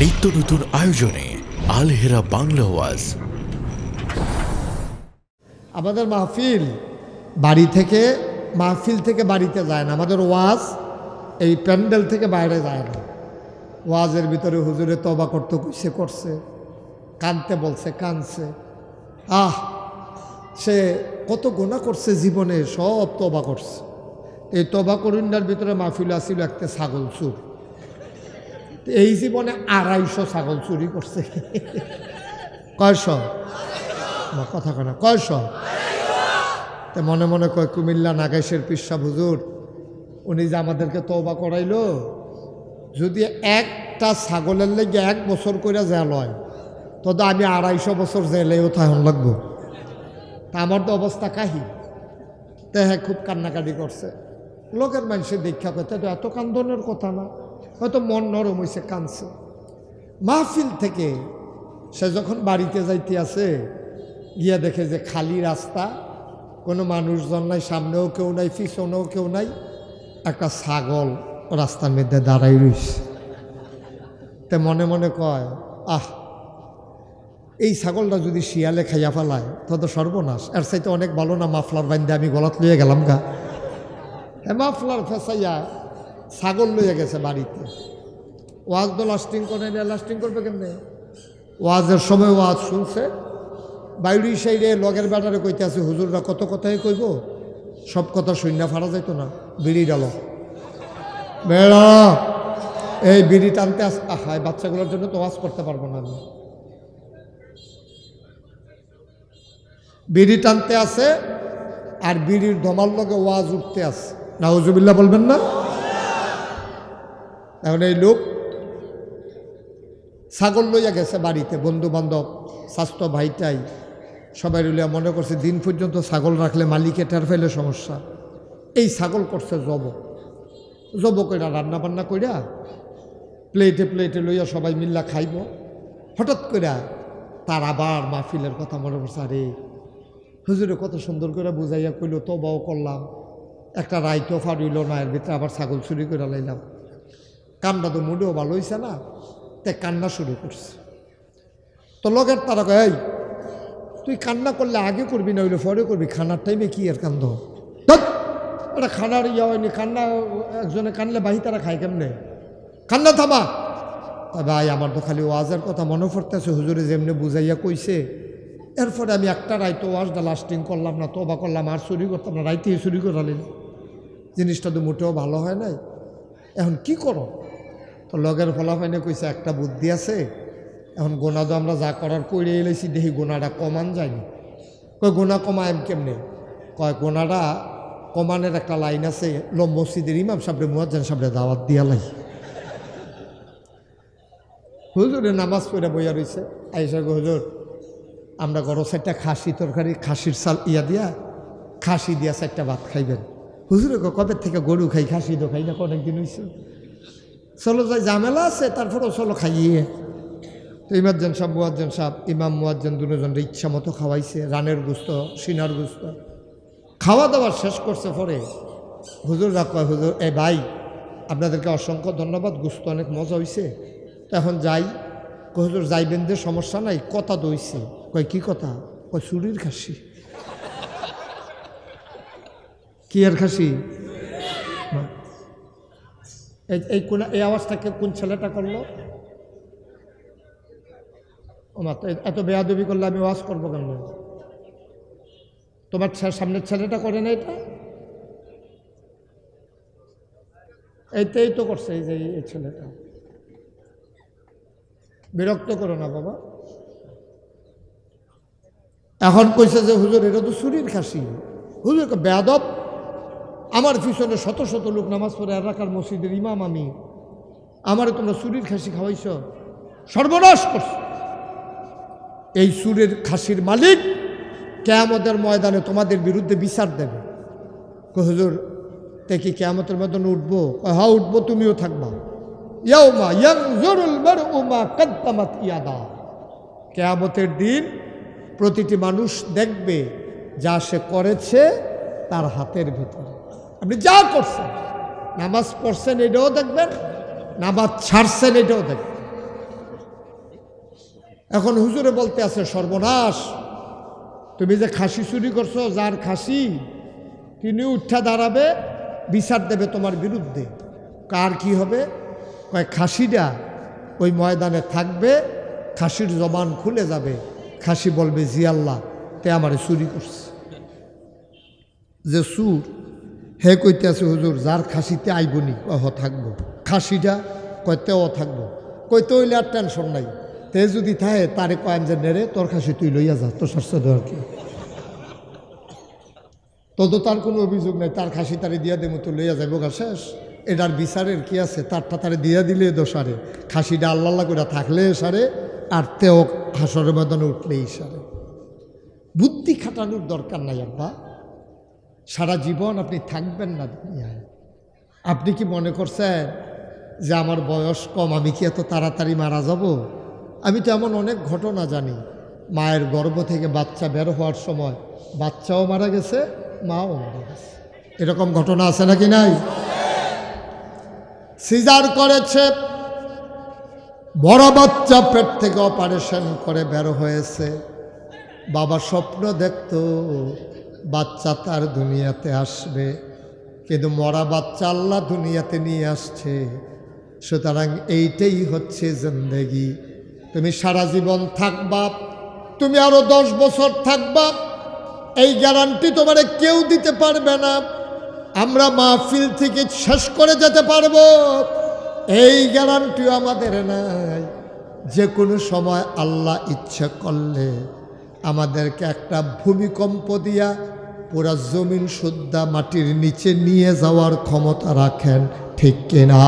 নিত্য নতুন আয়োজনে আল হেরা বাংলা ওয়াজ। আমাদের বাড়ি থেকে মাহফিল থেকে বাড়িতে যায় না, আমাদের ওয়াজ এই প্যান্ডেল থেকে বাইরে যায় না। ওয়াজের ভিতরে হুজুরে তওবা করতে কইছে করছে, কানতে বলছে কানছে। সে কত গুনাহ করছে জীবনে, সব তওবা করছে। এই তওবা করুণার ভিতরে মাহফিল আসিল একটা ছাগল চুর। এই জীবনে 250 ছাগল চুরি করছে। কয়শ কথা কেনা কয়শ? তে মনে মনে কয় কুমিল্লা নাগেশের পিসা হুজুর উনি যে আমাদেরকে তওবা করাইলো, যদি একটা ছাগলের লেগে 1 বছর করে জেল হয় তো আমি 250 বছর জেলেও থাকুন লাগবো। তা আমার তো অবস্থা কাহি। তে হ্যাঁ খুব কান্নাকাটি করছে। লোকের মানুষের দীক্ষা করতে তো এত কান্দনের কথা না, হয়তো মন নরম হয়েছে কাঁদছে। মাহফিল থেকে সে যখন বাড়িতে যাইতে আছে, গিয়া দেখে যে খালি রাস্তা, কোনো মানুষজন নাই, সামনেও কেউ নাই, পিছনেও কেউ নাই, একটা ছাগল রাস্তার মধ্যে দাঁড়াই রইছে। তে মনে মনে কয় এই ছাগলটা যদি শিয়ালে খাইয়া ফেলায় তো সর্বনাশ, এর চাইতে অনেক ভালো না মাফলার বান্ধে আমি গলাত লইয়া গেলাম গা। মাফলার ফেসাইয়া ছাগল লইয়া গেছে বাড়িতে। ওয়াজ তো লাস্টিং করে না, লাস্টিং করবে কেমনে? ওয়াজের সময় ওয়াজ শুনছে, বাইরে সাইডে লগের ব্যাটারে কইতে আছে হুজুররা কত কথাই কইব, সব কথা শূন্য ফাড়া যাইত না। বিড়ি ডালো বেড়া, এই বিড়ি টানতে আহায় বাচ্চাগুলোর জন্য তো ওয়াজ করতে পারবো না আমি। বিড়ি টানতে আছে আর বিড়ির ধমার লগে ওয়াজ উঠতে আছে। নাউজুবিল্লাহ বলবেন না? এখন এই লোক ছাগল লইয়া গেছে বাড়িতে, বন্ধু বান্ধব স্বাস্থ্য ভাইটাই সবাই লইয়া মনে করছে দিন পর্যন্ত ছাগল রাখলে মালিকে টের ফেলে সমস্যা। এই ছাগল করছে জব কইরা রান্না বান্না কইরা প্লেটে প্লেটে লইয়া সবাই মিল্লা খাইব। হঠাৎ কইরা তার আবার মাহফিলের কথা মনে করছে, আরে হুজুরে কত সুন্দর করে বুঝাইয়া কইল, তওবাও করলাম, একটা রাইতও ফাড়িল না, এর ভিতরে আবার ছাগল চুরি করে লাইলাম। কামটা তো মুডেও ভালো হয়েছে না, তে কান্না শুরু করছে। তো লগের তারা কয়, এই তুই কান্না করলে আগে করবি না হইলে পরে করবি, খানার টাইমে কি আর কান্দ? ওটা খানার ইয়া হয়নি, কান্না একজনে কানলে বাহি তারা খায় কেমনে? কান্না থামা। ভাই আমার তো খালি ওয়াজের কথা মনে পড়তেছে, হুজুরে যেমনি বুঝাইয়া কইছে। এরপরে আমি একটা রাইতো ওয়াজটা লাস্টিং করলাম না, তওবা করলাম, আর চুরি করতাম না, রাইতেই চুরি করালেন। জিনিসটা তো মোটেও ভালো হয় নাই। এখন কি করো? তো লগের ফলাফাইনে কইছে একটা বুদ্ধি আছে, এখন গোনা তো আমরা যা করার কইরে এলেছি, দেখি গোনাটা কমান যায়নি। কয় গোনা কমায় কেমনে? কয় গোনাটা কমানের একটা লাইন আছে, মসজিদের ইমাম সাহেব মুয়াজ্জিন সাহেব দাওয়াত দিয়া লাই। হুজুরে নামাজ পড়ে বইয়া রয়েছে, আইসা গো হুজুর আমরা গরো 4টা খাসি তরকারি, খাসির চাল ইয়া দিয়া খাসি দিয়া 4টা ভাত খাইবেন। হুজুরে কবে থেকে গরু খাই, খাসি তো খাই না, অনেকদিন হয়েছে। চলো যাই, ঝামেলা আছে, তারপরেও চলো খাইয়ে। তো মুয়াজ্জিন সাহেব ইমাম মুয়াজ্জিন দুজনের ইচ্ছা মতো খাওয়াইছে, রানের গুস্ত, সিনার গুস্ত খাওয়া দাওয়া শেষ করছে। পরে হুজুররা কয়, হুজুর এ ভাই আপনাদেরকে অসংখ্য ধন্যবাদ, গুস্ত অনেক মজা হয়েছে, তো এখন যাই। হুজুর যাইবেন যে সমস্যা নাই, কথা দইছে। কয় কি কথা? কয় চুরির খাসি। কি আর খাসি? এই আওয়াজটাকে কোন ছেলেটা করলো? এত বেয়াদবি করলে আমি ওয়াজ করবো কেন? তোমার সামনের ছেলেটা করে না এটা? এইটাই তো করছে, এই যে এই ছেলেটা। বিরক্ত করো না বাবা। এখন কইছে যে হুজুর এটা তো চুরির খাসি। হুজুর বেয়াদব, আমার পিছনে শত শত লোক নামাজ পড়ে এলাকার মসজিদের ইমাম আমি, আমারে তোমরা চুরির খাসি খাওয়াইছ, সর্বনাশ করছ। এই চুরের খাসির মালিক কিয়ামতের ময়দানে তোমাদের বিরুদ্ধে বিচার দেবে। হুজুর তে কি কিয়ামতের ময়দানে উঠবো? হ্যাঁ উঠবো, তুমিও থাকবা। ইয়াউমা ইয়ানজুরুল মারউ মা কদ্দামাত ইয়াদা, কিয়ামতের দিন প্রতিটি মানুষ দেখবে যা সে করেছে তার হাতের ভিতরে। আপনি যা করছেন, নামাজ পড়ছেন এটাও দেখবেন, নামাজ ছাড়ছেন এটাও দেখবেন। এখন হুজুরে বলতে আছে, সর্বনাশ, তুমি যে খাসি চুরি করছো, যার খাসি তিনি উঠা দাঁড়াবে, বিচার দেবে তোমার বিরুদ্ধে। কার কি হবে? কয় খাসিটা ওই ময়দানে থাকবে, খাসির জবান খুলে যাবে, খাসি বলবে জি আল্লাহ, তে আমারে চুরি করছে। যে সুর হে কইতে আছে, হুজুর যার খাসিতে আইবনি, হ থাকবো। খাসিটা কয়তেও থাকবো। কইতে হইলে আর টেনশন নাই, তে যদি থাকে তারে কয়েন যে নেড়ে তোর খাসি তুই লইয়া যা, তোর স্বাস্থ্য দেওয়ার কি, তো তার কোনো অভিযোগ নেই, তার খাসি তারে দিয়া দেবো, তো লইয়া যাবো গা, শেষ। এটার বিচারের কি আছে? তারটা তারে দিয়া দিলে দোষারে, খাসিটা আল্লাহ করে থাকলে সারে, আর তেও হাসরের ময়দানে উঠলেই সারে। বুদ্ধি খাটানোর দরকার নাই আব্বা। সারা জীবন আপনি থাকবেন না দুনিয়ায়। আপনি কি মনে করছেন যে আমার বয়স কম, আমি কি এত তাড়াতাড়ি মারা যাব? আমি তো এমন অনেক ঘটনা জানি, মায়ের গর্ভ থেকে বাচ্চা বের হওয়ার সময় বাচ্চাও মারা গেছে, মাও মারা গেছে। এরকম ঘটনা আছে নাকি নাই? সিজার করেছে, বড় বাচ্চা পেট থেকে অপারেশন করে বের হয়েছে। বাবা স্বপ্ন দেখতো বাচ্চা তার দুনিয়াতে আসবে, কিন্তু মরা বাচ্চা আল্লাহ দুনিয়াতে নিয়ে আসছে। সুতরাং এইটাই হচ্ছে জিন্দেগি। তুমি সারা জীবন থাকবা, তুমি আরো 10 বছর থাকবা, এই গ্যারান্টি তোমারে কেউ দিতে পারবে না। আমরা মাহফিল থেকে শেষ করে যেতে পারবো, এই গ্যারান্টিও আমাদের নাই। যে কোনো সময় আল্লাহ ইচ্ছা করলে আমাদেরকে একটা ভূমিকম্প দিয়া পুরা জমিন শুদ্ধা মাটির নিচে নিয়ে যাওয়ার ক্ষমতা রাখেন, ঠিক কিনা?